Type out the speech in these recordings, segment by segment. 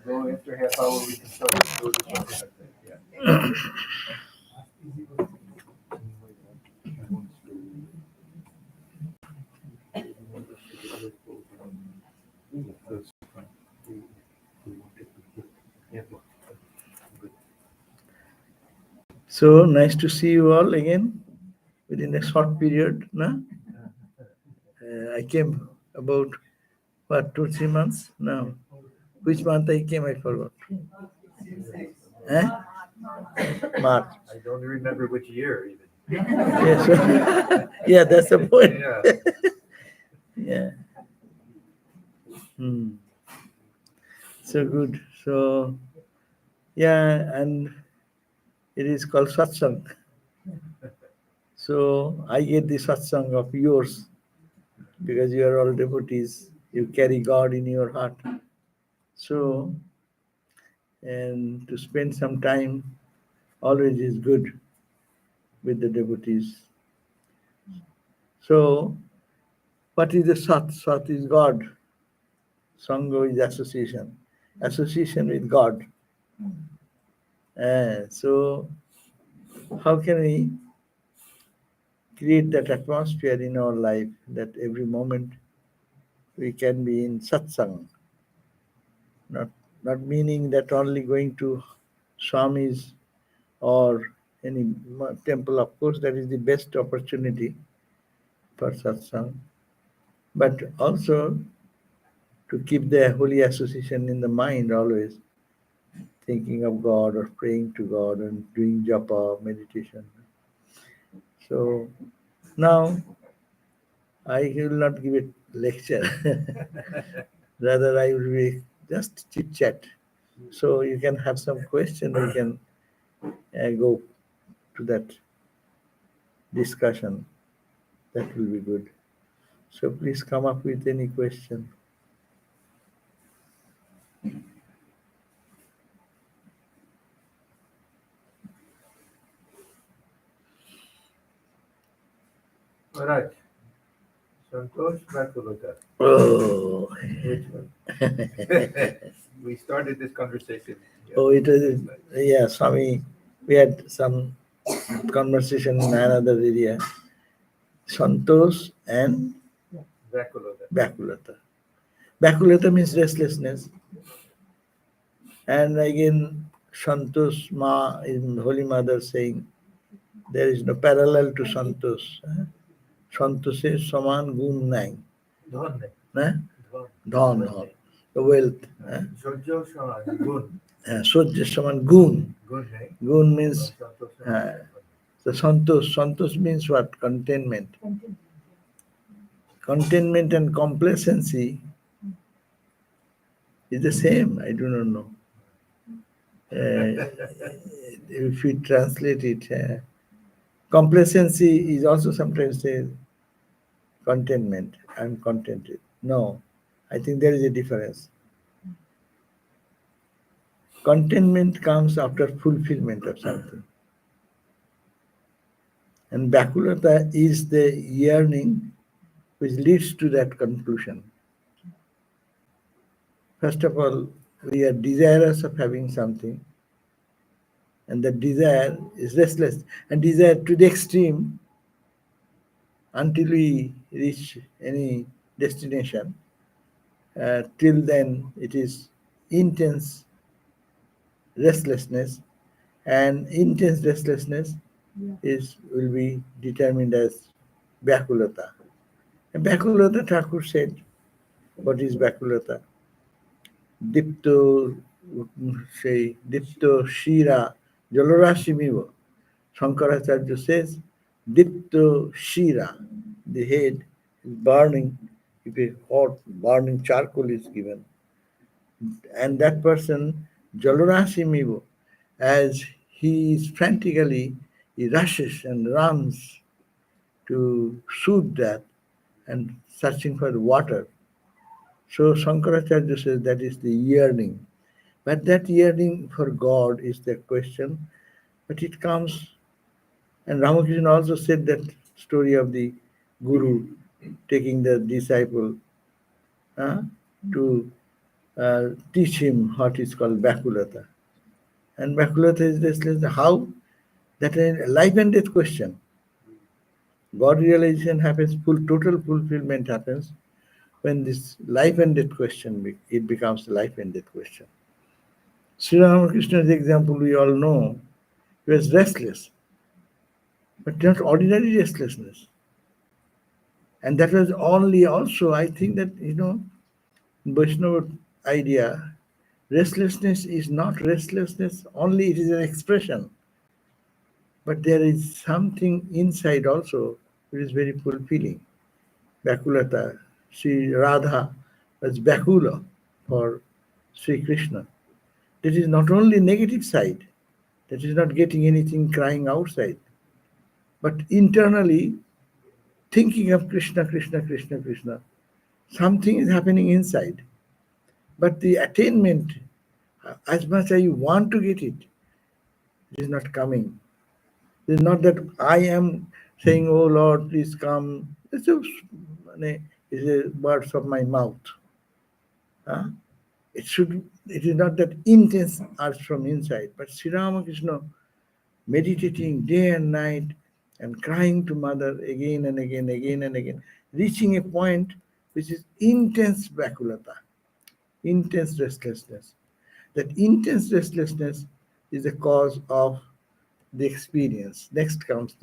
go after half hour, we can start to go to something, I think, yeah. So nice to see you all again within a short period. No? I came about, what, 2-3 months? No. Which month I came, I forgot. Eh? March. I don't remember which year even. Yes. Yeah, that's the point. Yeah. Yeah. So good. So, yeah, and it is called Satsang. So I get the Satsang of yours because you are all devotees. You carry God in your heart. So, and to spend some time always is good with the devotees. So, what is the Sat? Sat is God. Sangha is association. Association with God. So, how can we create that atmosphere in our life that every moment we can be in satsang? Not meaning that only going to Swami's or any temple. Of course, that is the best opportunity for satsang, but also to keep the holy association in the mind always, thinking of God or praying to God and doing japa, meditation. So now I will not give a lecture. Rather, I will be just chit chat. So you can have some question. We can go to that discussion. That will be good. So please come up with any question. All right. Santosh Bhakulata. Oh, Which one? We started this conversation. Oh, it was, yeah, Swami. We had some conversation in another area. Santosh and Bhakulata. Bhakulata. Bhakulata means restlessness. And again, Santosh Ma in Holy Mother saying there is no parallel to Santosh. Santoshe saman gun nai. Dhon. Dhon, dhon. The wealth. Shojjo Shaman, Gun. Sojja saman gun. Gun, Gun means Santosh. the santosh. Santosh means what? Contentment. Contentment and complacency is the same. I do not know. If we translate it, complacency is also sometimes said contentment. I'm contented. No, I think there is a difference. Contentment comes after fulfillment of something. And Bhakulata is the yearning which leads to that conclusion. First of all, we are desirous of having something, and the desire is restless, and desire to the extreme until we reach any destination. Till then, it is intense restlessness, and intense restlessness will be determined as Bhakulata. And Bhakulata Thakur said, what is Bhakulata? Dipto, say, Dipto Shira Jalorashimivo. Shankaracharya says, Dipto Shira, the head is burning, if a hot burning charcoal is given. And that person, Jalorashimivo, as he is frantically, he rushes and runs to soothe that and searching for water. So Shankaracharya says that is the yearning. But that yearning for God is the question. But it comes, and Ramakrishna also said that story of the Guru taking the disciple to teach him what is called Bakulata. And Bakulata is restless. How? That is a life and death question. God realization happens, total fulfillment happens when this life and death question, it becomes a life and death question. Sri Ramakrishna's example we all know, he was restless, but not ordinary restlessness. And that was only also, I think that, Vaishnava idea, restlessness is not restlessness, only it is an expression. But there is something inside also which is very fulfilling. Bakulata, Sri Radha was Bakula for Sri Krishna. That is not only negative side, that is not getting anything crying outside, but internally thinking of Krishna, Krishna, Krishna, Krishna. Something is happening inside. But the attainment, as much as you want to get it, it is not coming. It is not that I am saying, "Oh Lord, please come." It's a words of my mouth. Huh? It is not that intense urge from inside, but Sri Ramakrishna meditating day and night and crying to mother again and again, again and again, reaching a point which is intense vakulata, intense restlessness. That intense restlessness is the cause of the experience. Next comes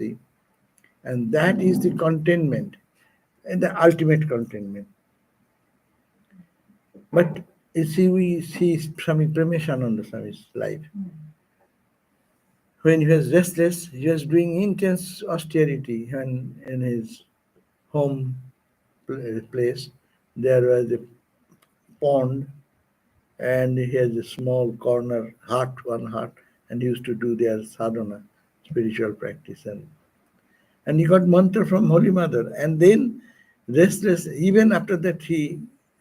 and that is the contentment and the ultimate contentment. But you see, we see Swami Prameshananda Swami's life. When he was restless, he was doing intense austerity, and in his home place there was a pond, and he has a small corner hut, one hut, and he used to do their sadhana, spiritual practice, and he got mantra from Holy Mother, and then restless. Even after that,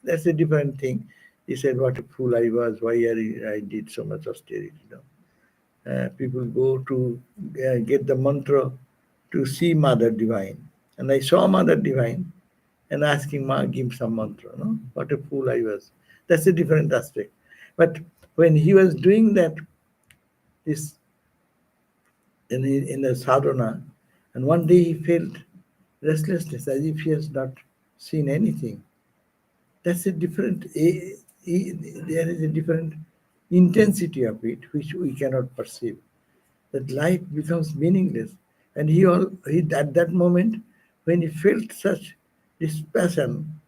that's a different thing. He said, "What a fool I was! Why I did so much austerity?" People go to get the mantra to see Mother Divine. And I saw Mother Divine and asking Ma, give some mantra. No? What a fool I was. That's a different aspect. But when he was doing that, this in the sadhana, and one day he felt restlessness as if he has not seen anything. That's a different, there is a different intensity of it which we cannot perceive. That life becomes meaningless. And he at that moment, when he felt such this passion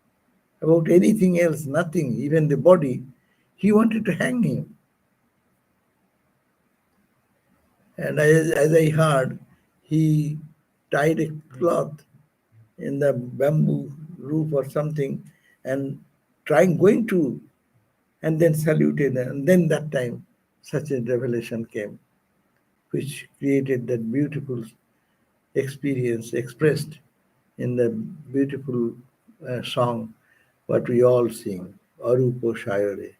about anything else, nothing, even the body, he wanted to hang him. And as I heard, he tied a cloth in the bamboo roof or something and going to, and then saluted. And then that time, such a revelation came, which created that beautiful experience expressed in the beautiful song what we all sing, Arupo Shayare.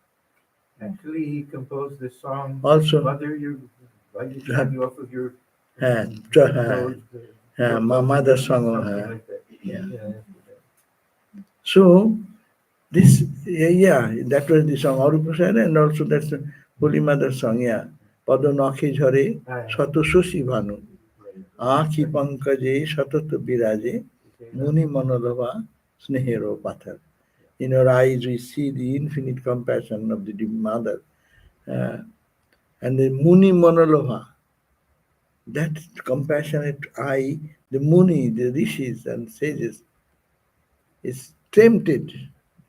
Actually, he composed this song. Also, Mother, why did you you off of your my mother's song. something like that. Yeah. Yeah. So this, that was the song Arupo Shayare, and also that's the Holy Mother song. Yeah, Pado Nakhe Jhare Sato Shoshi Bhanu Aakhi Pankaje Satat Biraje Muni Manolova Snehero Pathar. In her eyes, we see the infinite compassion of the Mother. And the Muni Monolova, that compassionate eye, the Muni, the rishis and sages, is tempted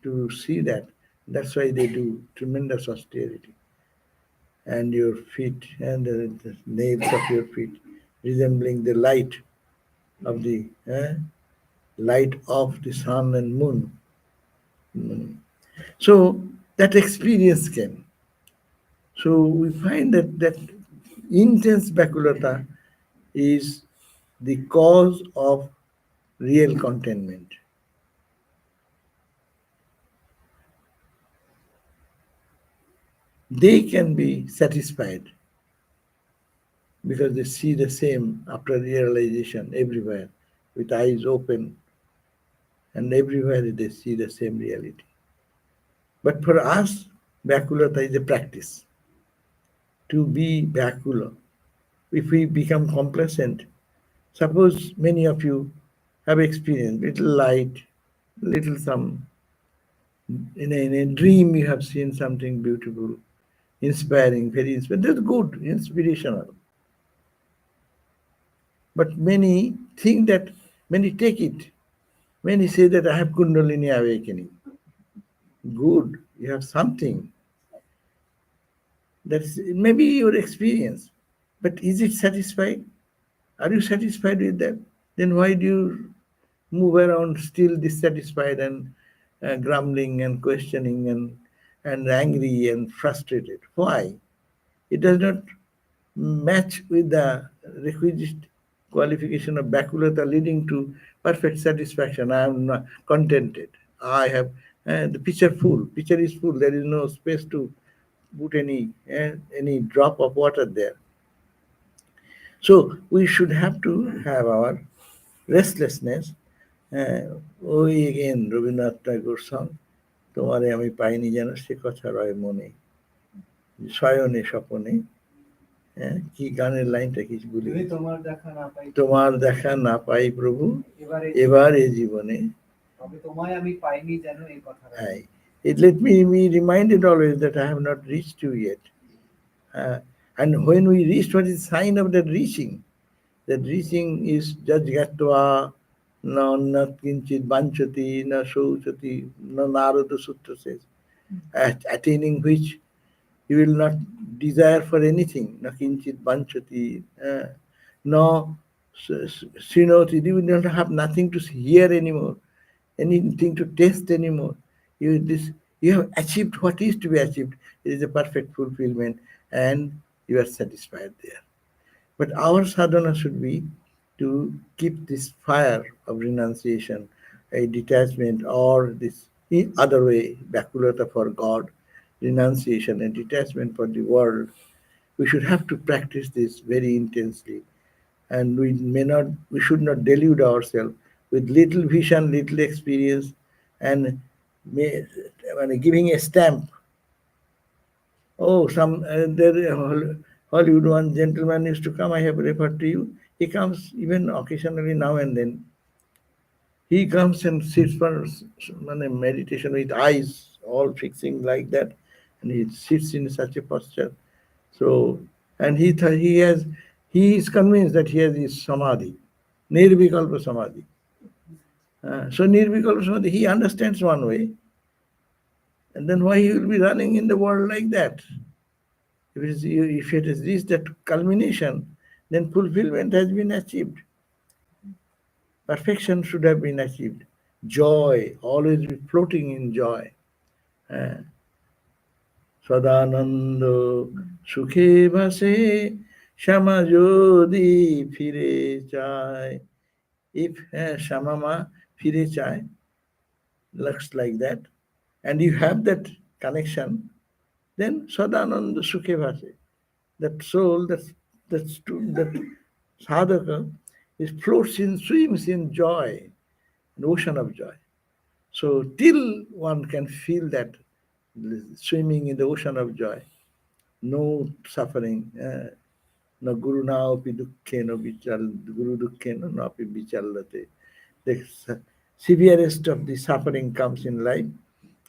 to see that. That's why they do tremendous austerity. And your feet and the nails of your feet resembling the light of the sun and moon. So that experience came. So we find that intense bakulata is the cause of real contentment. They can be satisfied because they see the same after realization everywhere with eyes open, and everywhere they see the same reality. But for us, Byakulata is a practice. To be Byakula. If we become complacent, suppose many of you have experienced little light, little some, in a dream you have seen something beautiful, inspiring, very inspiring. That's good, inspirational. But many think that, many take it. Many say that I have Kundalini awakening. Good, you have something. That's maybe your experience. But is it satisfied? Are you satisfied with that? Then why do you move around still dissatisfied and grumbling and questioning and angry and frustrated? Why? It does not match with the requisite qualification of Bakulata leading to perfect satisfaction. I am not contented. I have the pitcher full. Pitcher is full. There is no space to put any drop of water there. So we should have to have our restlessness. ওই again Rabindranath ঠাকুর song, তোমারে আমি পাইনি যেন সে কথা রয় মনে, শয়নে স্বপনে। কি গানের লাইনটা কিছু ভুলে গেছি। তোমার দেখা না পাই প্রভু এবার এ জীবনে, let me be reminded always that I have not reached you yet. And when we reach, what is the sign of that reaching? That reaching is jajgatva na annat kinchit banchati na shouchati na Narada Sutra says, attaining which you will not desire for anything, na kinchit banchati, no srinoti, you will not have nothing to hear anymore, anything to taste anymore. You have achieved what is to be achieved. It is a perfect fulfillment and you are satisfied there. But our sadhana should be to keep this fire of renunciation, a detachment, or this other way, Bakulata for God, renunciation and detachment for the world. We should have to practice this very intensely. And we should not delude ourselves with little vision, little experience, and giving a stamp. Oh, Hollywood one gentleman used to come, I have referred to you. He comes even occasionally now and then. He comes and sits for meditation with eyes all fixing like that, and he sits in such a posture. So, and he is convinced that he has his samadhi, nirvikalpa samadhi. So nirvikalpa samadhi, he understands one way, and then why he will be running in the world like that? If it has reached that culmination, then fulfillment has been achieved. Perfection should have been achieved. Joy, always be floating in joy. Sadananda sukhe bhase shama jodi phire chai. If Shamama phire chai, looks like that, and you have that connection, then Sadananda sukhe bhase. That soul, that sadhaka, swims in joy, an ocean of joy. So till one can feel that swimming in the ocean of joy, no suffering, no guru naopi dukkhe no bichal, guru dukkhe no napi bichallate. The severest of the suffering comes in life,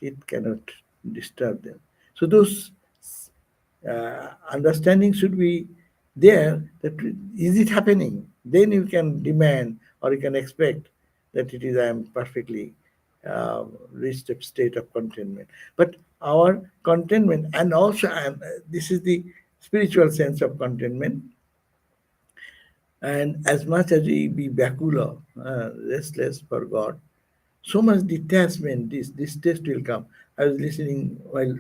it cannot disturb them. So those understanding should be there, that is it happening? Then you can demand or you can expect that it is, I am perfectly reached a state of contentment. But our contentment, and also this is the spiritual sense of contentment, and as much as we be Bakula, restless for God, so much detachment, this test will come. I was listening while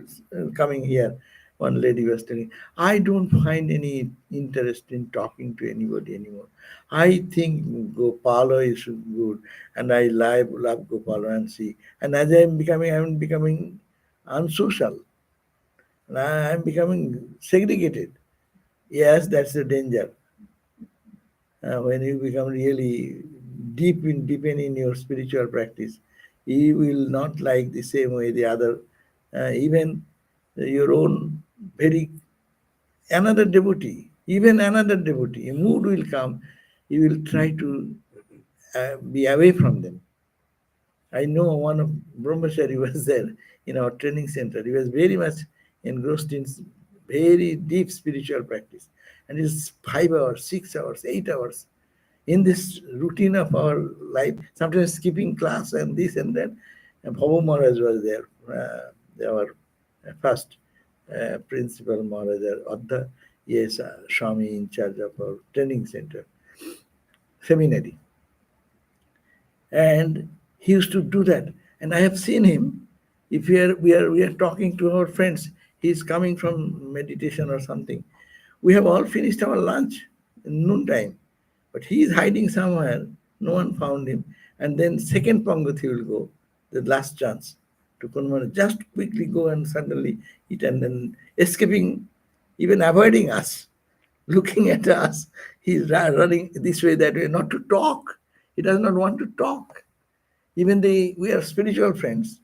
coming here. One lady was telling, I don't find any interest in talking to anybody anymore. I think Gopala is good, and I love Gopala and see. And as I'm becoming unsocial, and I'm becoming segregated. Yes, that's the danger. When you become really deepen in your spiritual practice, you will not like the same way the other. Even your own very another devotee, even another devotee, a mood will come, you will try to be away from them. I know one of Brahmachari was there in our training center. He was very much engrossed in very deep spiritual practice. And it's 5 hours, 6 hours, 8 hours in this routine of our life, sometimes skipping class and this and that. And Bhava Maharaj was there, our first principal Maharaj, Adha, yes, Swami in charge of our training center, seminary. And he used to do that. And I have seen him. If we are talking to our friends, he's coming from meditation or something. We have all finished our lunch in noontime, but he is hiding somewhere. No one found him. And then second Pangat he will go, the last chance to Kunmana, just quickly go and suddenly eat and then escaping, even avoiding us, looking at us. He's running this way, that way, not to talk. He does not want to talk. Even we are spiritual friends,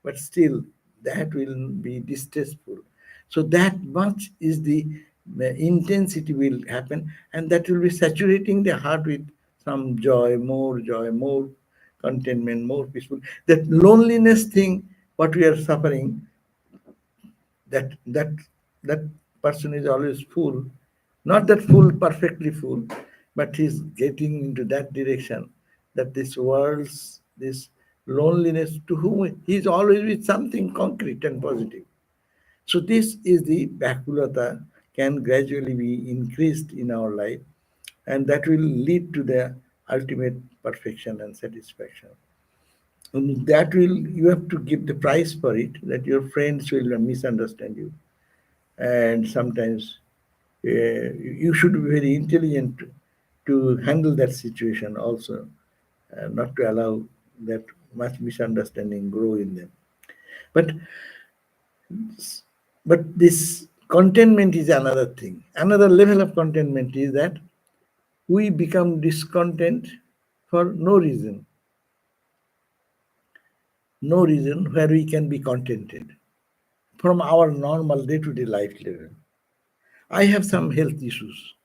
but still that will be distasteful. So that much is the intensity will happen, and that will be saturating the heart with some joy, more contentment, more peaceful. That loneliness thing, what we are suffering, that person is always full, not that full perfectly full, but he's getting into that direction, that this world's this loneliness, to whom he's always with something concrete and positive. So this is the bakulata can gradually be increased in our life, and that will lead to the ultimate perfection and satisfaction. And that will, you have to give the price for it, that your friends will misunderstand you, and sometimes you should be very intelligent to handle that situation also, not to allow that much misunderstanding grow in them. But this contentment is another thing. Another level of contentment is that we become discontent for no reason, no reason where we can be contented from our normal day-to-day life level. I have some health issues.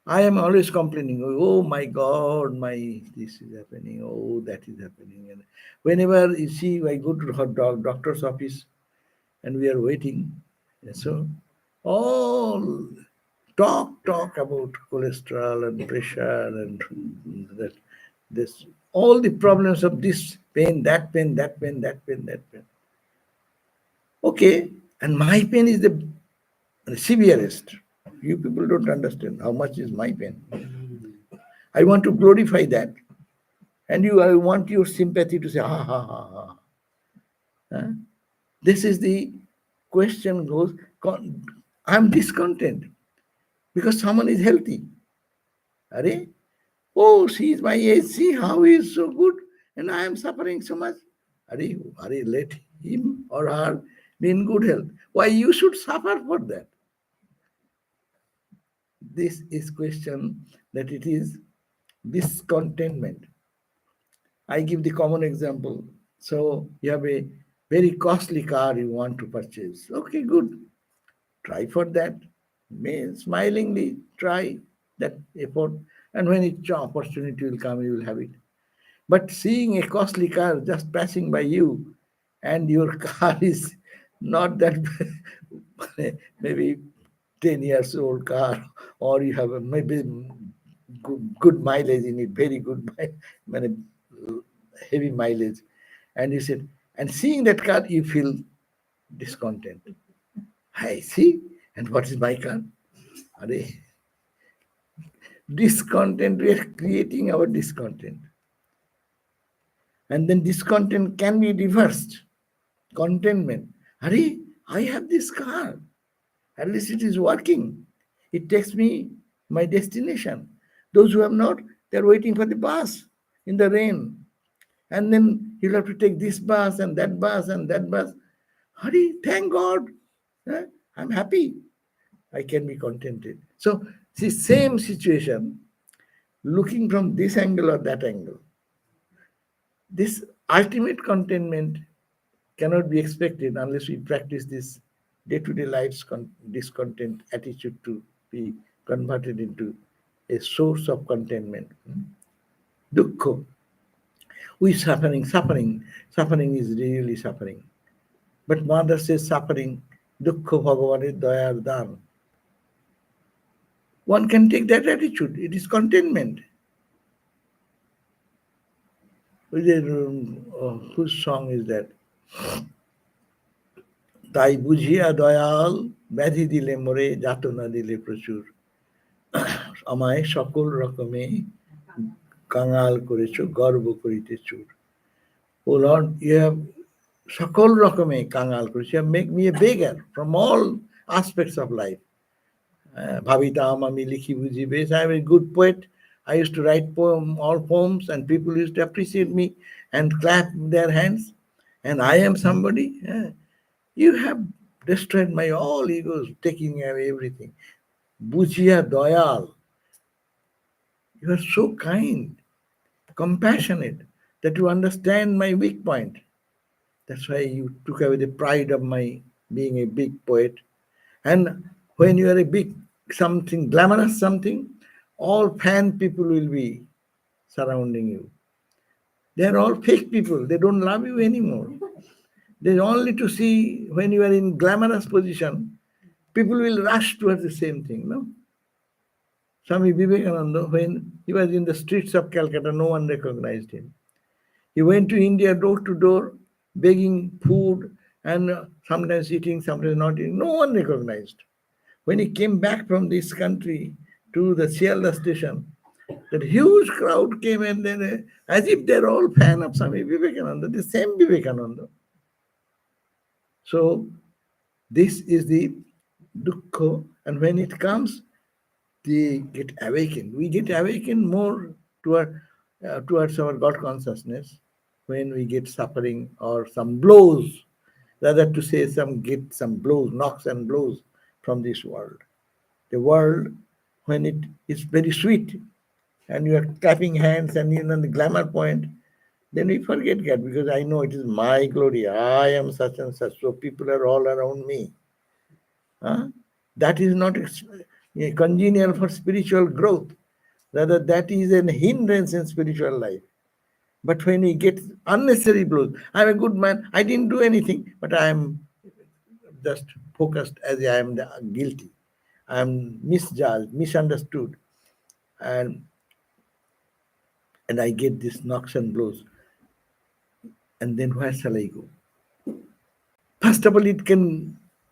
I am always complaining, oh my God, my this is happening, oh that is happening. And whenever you see, I go to the doctor's office and we are waiting. And so all talk about cholesterol and pressure and that this all the problems of this pain, that pain, that pain, that pain, that pain. Okay, and my pain is the severest. You people don't understand how much is my pain. I want to glorify that. And I want your sympathy to say, ha ha ha ha. Huh? This is the question goes, I'm discontent because someone is healthy. Are? Oh, she is my age, see how he is so good, and I am suffering so much. Are, let him or her be in good health. Why you should suffer for that? This is question that it is discontentment. I give the common example. So you have a very costly car you want to purchase. Okay, good. Try for that. May smilingly try that effort. And when it's opportunity will come, you will have it. But seeing a costly car just passing by you, and your car is not that maybe 10 years old car, or you have a maybe good mileage in it, very good, heavy mileage. And you said, and seeing that car, you feel discontent. I see, and what is my car? Are discontent, we are creating our discontent. And then discontent can be reversed. Contentment. Hurry, I have this car. At least it is working. It takes me my destination. Those who have not, they're waiting for the bus in the rain. And then you'll have to take this bus and that bus and that bus. Hurry, thank God. I'm happy. I can be contented. So, see, same situation, looking from this angle or that angle. This ultimate contentment cannot be expected unless we practice this day-to-day life's discontent attitude to be converted into a source of contentment. Dukkha. We suffering is really suffering. But Mother says suffering, dukkha bhagavaner dayar dan. One can take that attitude. It is contentment. Whose song is that? তাই বুঝিয়া দয়াল ব্যাধি দিলে মোরে যাতনা দিলে প্রচুর আমায় সকল রকমে কাঙাল করেছো গর্ব করিতে চুর ও লর্ড ইউ হ্যাভ সকল রকমে কাঙাল করেছো you have make me a beggar from all aspects of life ভাবিতাম আমি লিখি বুঝিবে I am a good poet I used to write all poems and people used to appreciate me and clap their hands and I am somebody you have destroyed my all egos, taking away everything. Bujia Doyal, you are so kind, compassionate, that you understand my weak point. That's why you took away the pride of my being a big poet. And when you are a big something, glamorous something, all fan people will be surrounding you. They are all fake people. They don't love you anymore. They only to see when you are in glamorous position, people will rush towards the same thing, no? Swami Vivekananda, when he was in the streets of Calcutta, no one recognized him. He went to India door to door, begging food and sometimes eating, sometimes not eating. No one recognized. When he came back from this country to the Sialda station, that huge crowd came and then, as if they're all fan of Swami Vivekananda, the same Vivekananda. So this is the dukkha, and when it comes, they get awakened. We get awakened more towards our God consciousness when we get suffering or some blows, rather to say get some blows, knocks and blows from this world. The world, when it is very sweet and you are clapping hands and you know the glamour point, then we forget God because I know it is my glory. I am such and such, so people are all around me. That is not congenial for spiritual growth. Rather, that is an hindrance in spiritual life. But when we get unnecessary blows, I'm a good man, I didn't do anything, but I am just focused as I am guilty. I am misjudged, misunderstood, and I get these knocks and blows. And then where shall I go? First of all,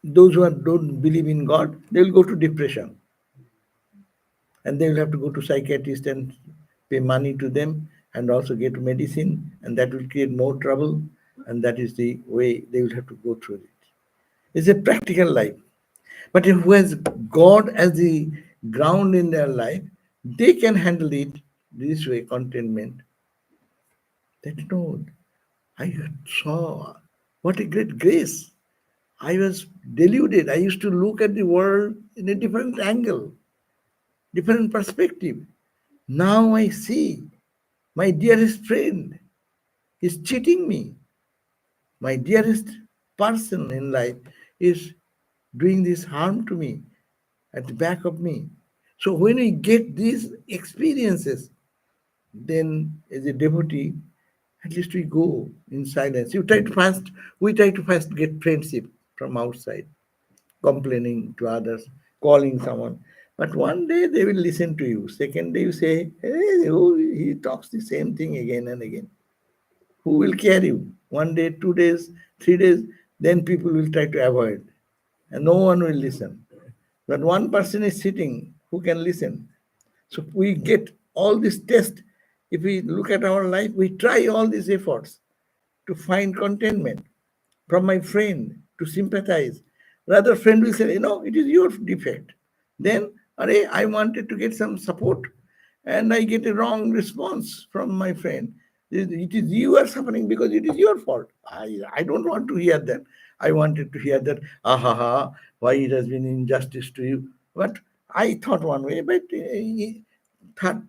those who don't believe in God, they will go to depression. And they will have to go to psychiatrist and pay money to them and also get medicine, and that will create more trouble, and that is the way they will have to go through it. It's a practical life. But who has God as the ground in their life, they can handle it this way, contentment. That no, I saw what a great grace. I was deluded. I used to look at the world in a different angle, different perspective. Now I see my dearest friend is cheating me. My dearest person in life is doing this harm to me at the back of me. So when we get these experiences, then as a devotee, at least we go in silence. We try to first get friendship from outside, complaining to others, calling someone. But one day they will listen to you. Second day you say, hey, oh, he talks the same thing again and again. Who will care you? 1 day, 2 days, 3 days, then people will try to avoid. And no one will listen. But one person is sitting who can listen. So we get all this test. If we look at our life, we try all these efforts to find contentment from my friend, to sympathize. Rather, friend will say, it is your defect. Then, I wanted to get some support and I get a wrong response from my friend. It is you are suffering because it is your fault. I don't want to hear that. I wanted to hear that, why it has been injustice to you. But I thought one way, but third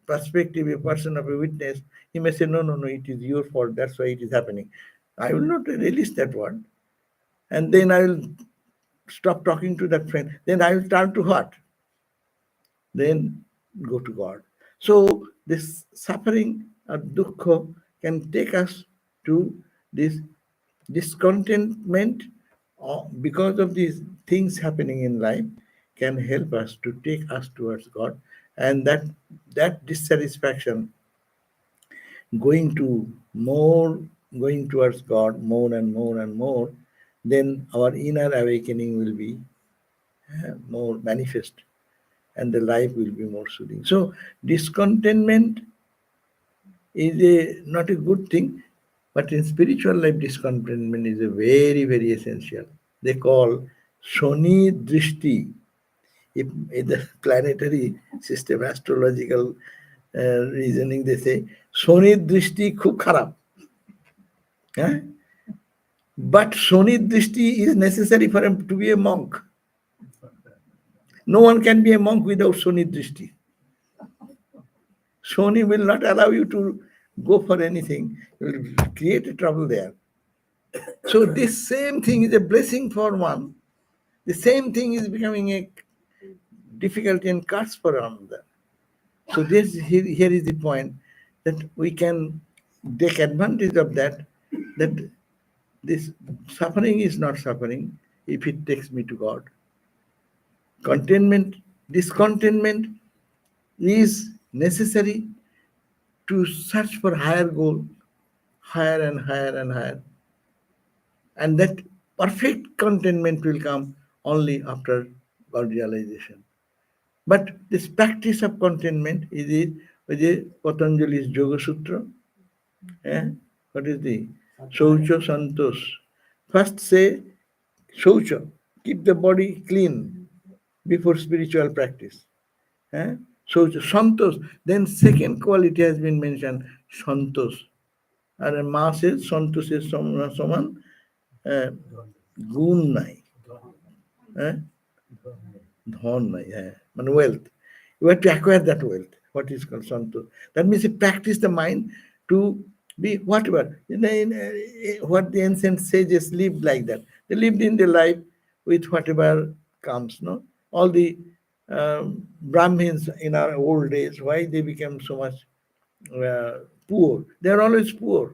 perspective, a person of a witness, he may say, no, it is your fault. That's why it is happening. I will not release that word. And then I will stop talking to that friend. Then I will turn to what? Then go to God. So this suffering or dukkha can take us to this discontentment because of these things happening in life can help us to take us towards God, and that dissatisfaction going to more going towards God more and more and more, then our inner awakening will be more manifest and the life will be more soothing. So discontentment is not a good thing, but in spiritual life, discontentment is a very, very essential. They call Shoni Drishti. If in the planetary system, astrological reasoning, they say Shoni Drishti khub kharab. Huh? But Shoni Drishti is necessary for him to be a monk. No one can be a monk without Shoni Drishti. Shoni will not allow you to go for anything. It will create a trouble there. So this same thing is a blessing for one. The same thing is becoming a difficulty and curse for another. So here is the point that we can take advantage of that, that this suffering is not suffering if it takes me to God. Contentment, discontentment is necessary to search for higher goal, higher and higher and higher. And that perfect contentment will come only after God realization. But this practice of contentment is the Patanjali's Yoga Sutra. Eh? What is the Shaucha Santosh? First say Shaucha, keep the body clean before spiritual practice. Eh? Shaucha, Santosh. Then second quality has been mentioned, Santosh. And Ma says Santoshes সমান গুণ নাই, হ্যাঁ ধন নাই, হ্যাঁ মানে wealth. You have to acquire that wealth, what is called santosh. That means you practice the mind to be whatever. What the ancient sages lived like that. They lived in their life with whatever comes, no? All the Brahmins in our old days, why they became so much poor? They are always poor,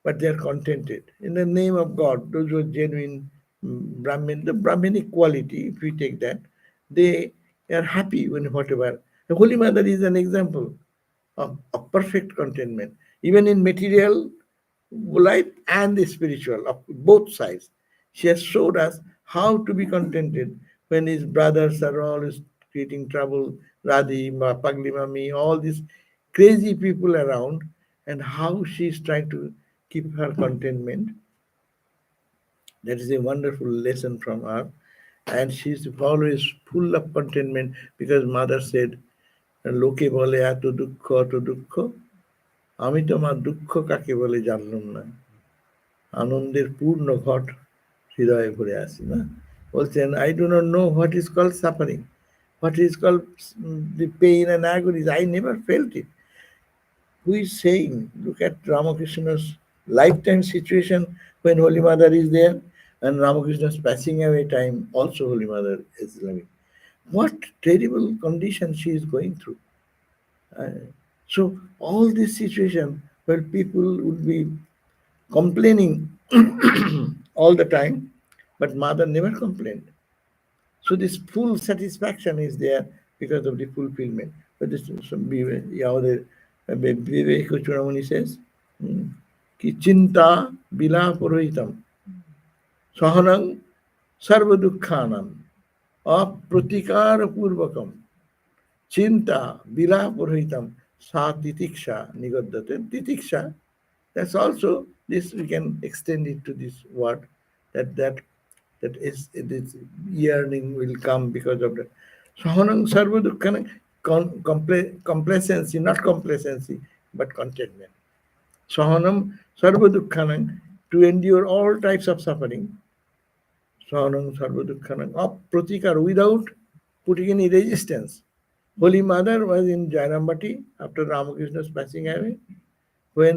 but they are contented. In the name of God, those who are genuine Brahmin, the Brahminic quality, if we take that, they are happy when whatever. The Holy Mother is an example of perfect contentment, even in material life and the spiritual, of both sides. She has showed us how to be contented when his brothers are always creating trouble, Radhi, Pagli Mami, all these crazy people around, and how she is trying to keep her contentment. That is a wonderful lesson from her. And she's always full of contentment because mother said, লোকে বলে এত দুঃখ আমি তোমার দুঃখ কাকে বলে জানলাম না আনন্দের পূর্ণ ঘট হৃদয়ে ভরে আসি না বলছেন I do not know what is called suffering, what is called the pain and agonies. I never felt it. Who is saying? Look at Ramakrishna's lifetime situation when Holy Mother is there, and Ramakrishna's passing away time also Holy Mother is living. What terrible condition she is going through. So all this situation where people would be complaining all the time, but mother never complained. So this full satisfaction is there because of the fulfillment. But this ಯಾವುದೇ ವಿವೇಕ Chudamani says कि चिंता बिलापरोहितम सहनं सर्वदुःखानां अप्रतिकार पूर्वकम चिंता बिलापरोहितम सा titiksha nigoddate. Titiksha, that's also this, we can extend it to this word, that is this yearning will come because of that. Sahanam sarva dukkhanam, complacency, not complacency, but contentment. Sahanam sarva dukkhanam, to endure all types of suffering. Sahanam sarva dukkhanam, pratikar, without putting any resistance. Holy Mother was in Jairambati after Ramakrishna's passing away, when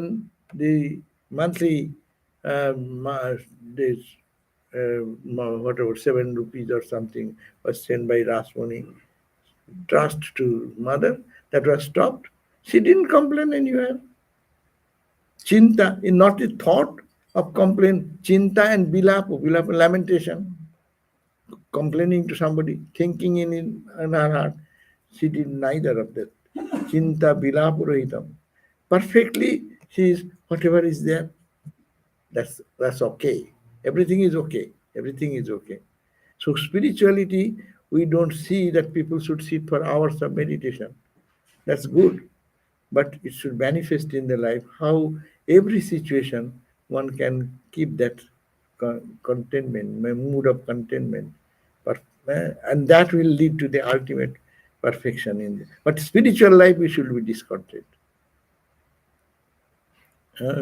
the monthly this whatever 7 rupees or something was sent by Rasmani trust to mother, that was stopped. She didn't complain anywhere. Chinta is not a thought of complaint. Chinta and bilapo, lamentation, complaining to somebody, thinking in her heart. She did neither of that. Chinta bilapo rohitam. Perfectly, she is whatever is there. That's okay. Everything is okay. Everything is okay. So spirituality, we don't see that people should sit for hours of meditation. That's good, but it should manifest in the life how every situation one can keep that contentment, my mood of contentment, but and that will lead to the ultimate perfection in the, but spiritual life we should be discontent,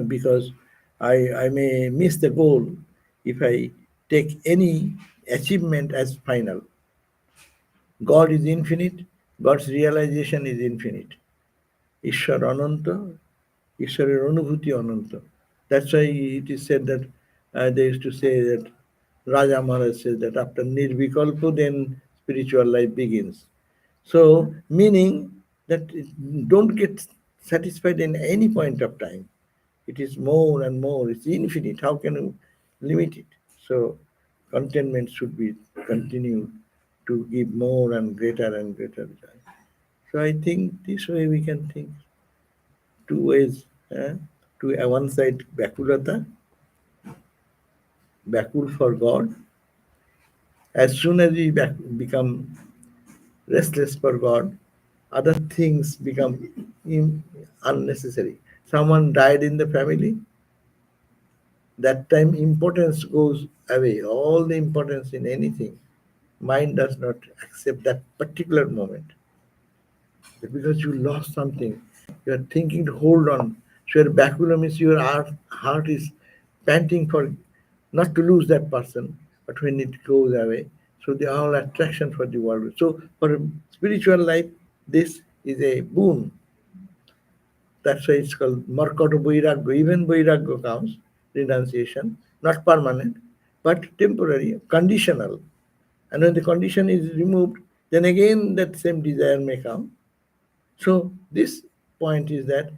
because I may miss the goal if I take any achievement as final. God is infinite, God's realization is infinite. ঈশ্বর অনন্ত, ঈশ্বরের অনুভূতি অনন্ত. That's why it is said that they used to say that Raja Maharaj says that after nirvikalpa then spiritual life begins. So meaning that don't get satisfied in any point of time. It is more and more, it's infinite. How can you limit it? So contentment should be continued to give more and greater joy. So I think this way we can think two ways. To one side, Bakulata, Bakul for God. As soon as we become restless for God, other things become unnecessary. Someone died in the family, that time importance goes away. All the importance in anything, mind does not accept that particular moment. Because you lost something, you are thinking to hold on. So your baculum is your heart is panting for not to lose that person, but when it goes away, so the all attraction for the world. So for spiritual life, this is a boon. That's why it's called Markoto Vairagya. Even Vairagya comes, renunciation, not permanent, but temporary, conditional. And when the condition is removed, then again that same desire may come. So this point is that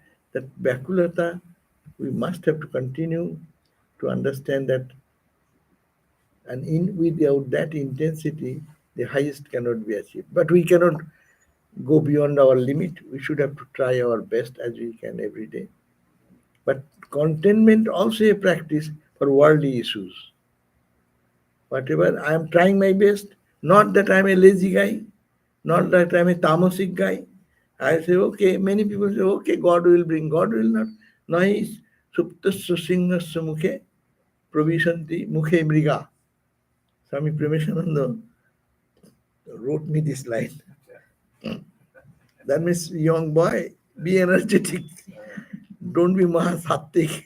Bakulata, we must have to continue to understand that, and in without that intensity, the highest cannot be achieved. But we cannot go beyond our limit. We should have to try our best as we can every day. But contentment also a practice for worldly issues. Whatever I am trying my best, not that I am a lazy guy, not that I am a tamasic guy. I say, okay, many people say, okay, God will bring, God will not. Nahi suptasya singhasya mukhe pravishanti mukhe mriga. Swami Premishananda wrote me this line. That means, young boy, be energetic. Don't be mahasattvic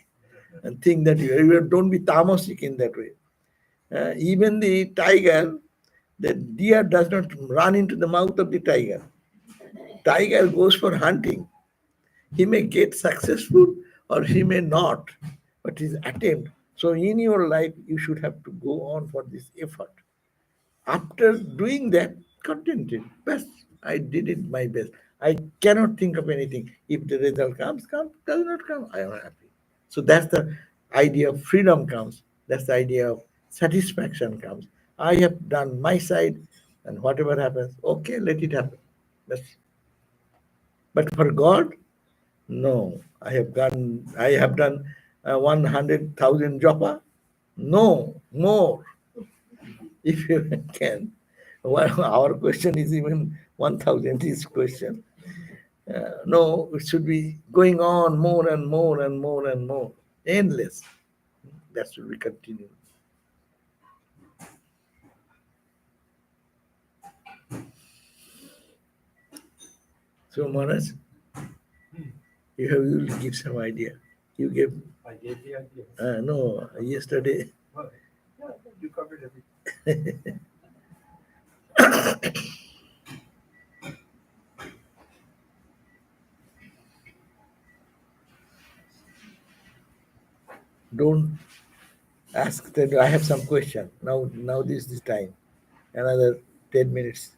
and think that you don't be tamasic in that way. Even the tiger, the deer does not run into the mouth of the tiger. Tiger goes for hunting. He may get successful or he may not, but his attempt. So in your life, you should have to go on for this effort. After doing that, contented. Best, I did it my best. I cannot think of anything. If the result comes, does not come, I am happy. So that's the idea of freedom comes. That's the idea of satisfaction comes. I have done my side, and whatever happens, okay, let it happen. But for God, no. I have done 100,000 japa. No, more. If you can. Well, our question is even 1,000 is question. No, it should be going on more and more and more and more. Endless. That should be continued. So, Maharaj, you will give some idea. You gave. I gave the idea. No, yesterday. Well, yeah, you covered everything. Don't Ask that I have some question. Now this is the time. Another 10 minutes.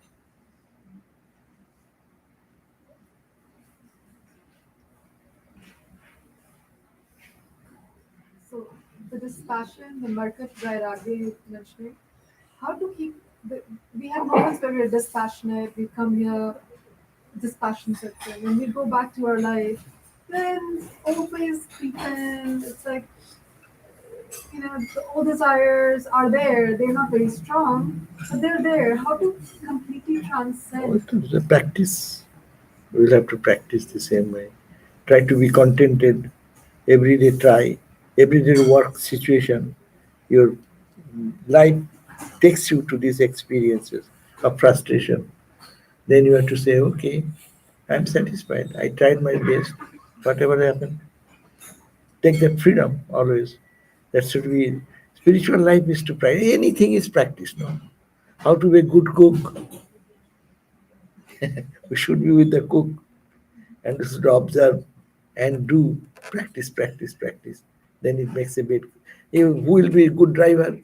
So the dispassion, the market vairagya you mentioning, how to keep the, we have moments where we're dispassionate, we come here, dispassion sets in. When we go back to our life, then old ways creep in. It's like, the old desires are there. They're not very strong, but they're there. How to completely transcend? The practice. We'll have to practice the same way. Try to be contented. Every day try. Every day work situation. Your life takes you to these experiences of frustration. Then you have to say, okay, I'm satisfied. I tried my best. Whatever happened, take that freedom always. That should be spiritual life is to practice. Anything is practice now. How to be a good cook? We should be with the cook and we should observe and do practice, practice, practice. Then it makes a bit. Who will be a good driver?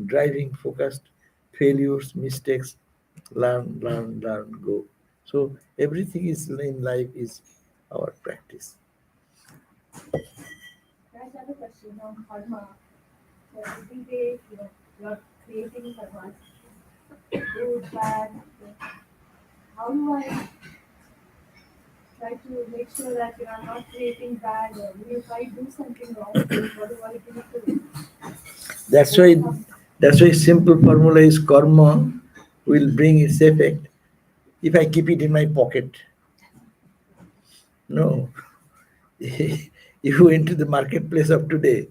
Driving focused, failures, mistakes, learn, learn, learn, go. So everything is in life is our practice. I have a question on karma. So every day, you're creating karma, good, bad. How do I try to make sure that you are not creating bad, or if I do something wrong, what do I do to That's why overcome? that's why simple formula is karma will bring its effect if I keep it in my pocket. No. You enter the marketplace of today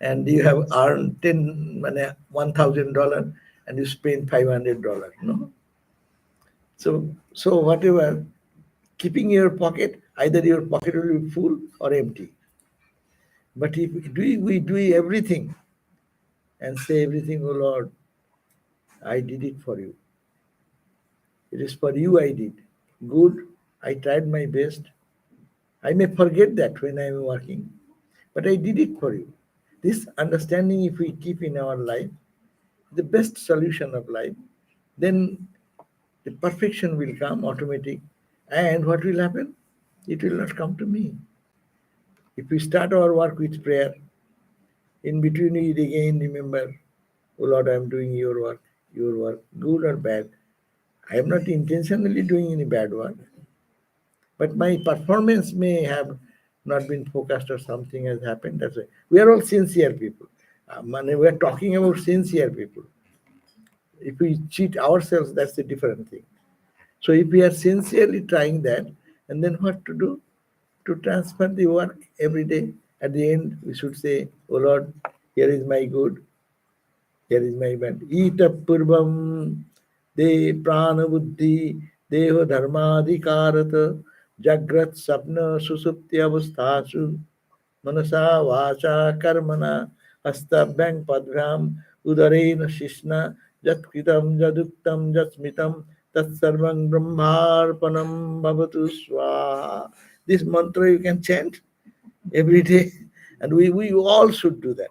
and you have earned $1,000 and you spend $500. No. So whatever, keeping your pocket, either your pocket will be full or empty. But if we do everything and say everything, oh Lord, I did it for you. It is for you I did. Good, I tried my best. I may forget that when I am working, but I did it for you. This understanding, if we keep in our life, the best solution of life, then the perfection will come automatic. And what will happen? It will not come to me. If we start our work with prayer, in between we again remember, oh Lord, I am doing your work, good or bad. I am not intentionally doing any bad work, but my performance may have not been focused or something has happened. That's why we are all sincere people. We are talking about sincere people. If we cheat ourselves, that's a different thing. So if we are sincerely trying that, and then what to do? To transfer the work every day. At the end, we should say, oh Lord, here is my good, here is my bad. Ita purvam de prana buddhi deho dharmadhikarat jagrat sapna susupti avasthasu manasa vacha karmana hastabhyang padvyam udarena shishna jatkritam jaduktam jasmitam tatsarvang brahmarpanam bhavatu swaha. This mantra you can chant every day, and we all should do that.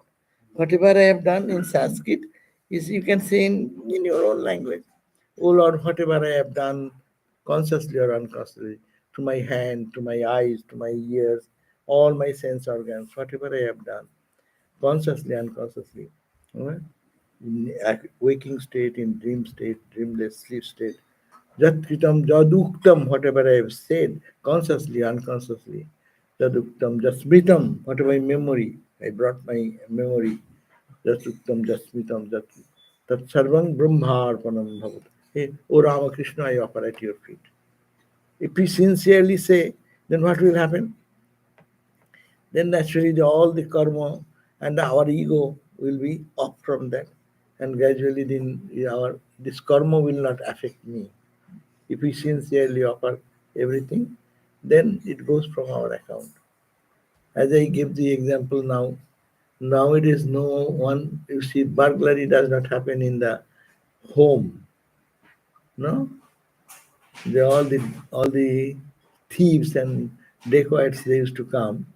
Whatever I have done in Sanskrit is you can say in your own language. Oh Lord, whatever I have done, consciously or unconsciously, to my hand, to my eyes, to my ears, all my sense organs, whatever I have done, consciously, unconsciously, alright? In waking state, in dream state, dreamless sleep state, Jatkritam, Jaduktam, whatever I have said, consciously, unconsciously, Jaduktam, Jasmitam, whatever my memory, I brought my memory, Jasuktam, Jasmitam, Tat Sarvang Brahmarpanam Bhavat. Hey, O Ramakrishna, I offer at your feet. If we sincerely say, then what will happen? Then naturally all the karma and our ego will be off from that. And gradually then our this karma will not affect me. If we sincerely offer everything, then it goes from our account. As I give the example now it is no one, you see, burglary does not happen in the home. No? All the thieves and dacoits they used to come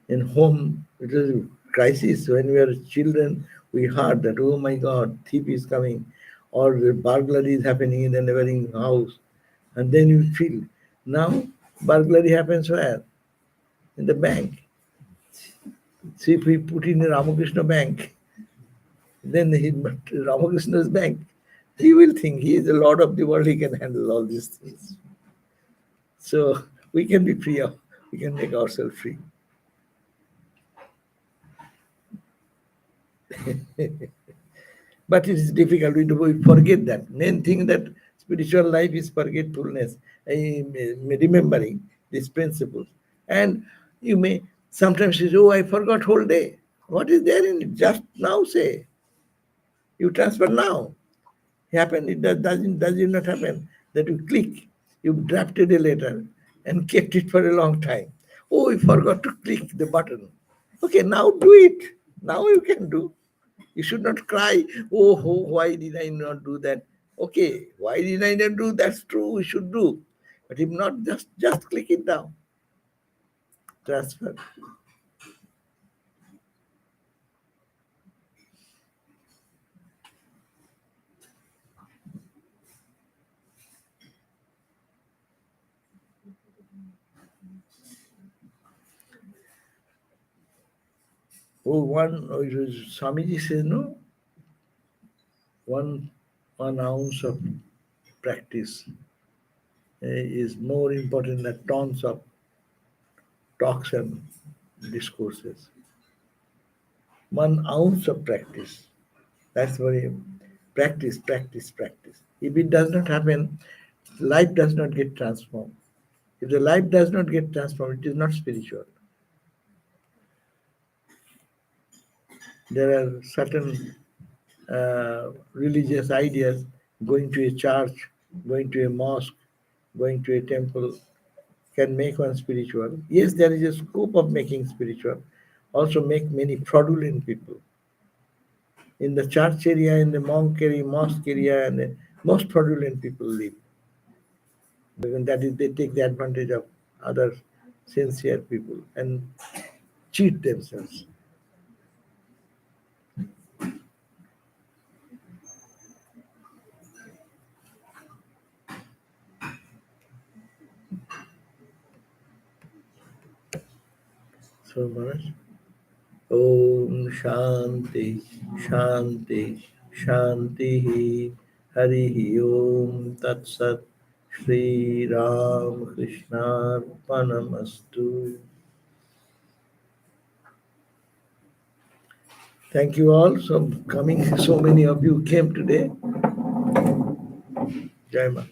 in home. It is crisis. When we were children, we heard that, oh my God, thief is coming, or the burglary is happening in the neighboring house. And then you feel, now burglary happens where? In the bank. See, if we put in a Ramakrishna bank, then Ramakrishna's bank, he will think he is the Lord of the world, he can handle all these things. So we can be free, we can make ourselves free. But it is difficult. We forget that. Main thing that spiritual life is forgetfulness, remembering these principles. And you may sometimes say, oh, I forgot whole day. What is there in it? Just now say. You transfer now. Happen, it does it not happen that you click, you drafted a letter and kept it for a long time. Oh, you forgot to click the button. Okay, now do it. Now you can do. You should not cry, oh, why did I not do that? Okay, why did I not do? That's true, we should do. But if not, just click it down. Transfer. Swamiji says, no, one ounce of practice is more important than tons of talks and discourses. 1 ounce of practice. That's very practice, practice, practice. If it does not happen, life does not get transformed. If the life does not get transformed, it is not spiritual. There are certain religious ideas, going to a church, going to a mosque, going to a temple can make one spiritual. Yes, there is a scope of making spiritual. Also make many fraudulent people. In the church area, in the monk area, mosque area, and the most fraudulent people live. Because that is, they take the advantage of other sincere people and cheat themselves. So, Maharaj, Om Shanti, Shanti, Shanti, Hari Om Tat Sat, Shri Ram Krishna Panamastu. Thank you all. So many of you came today. Jai Ma.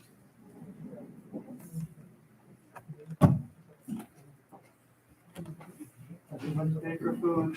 Microphone.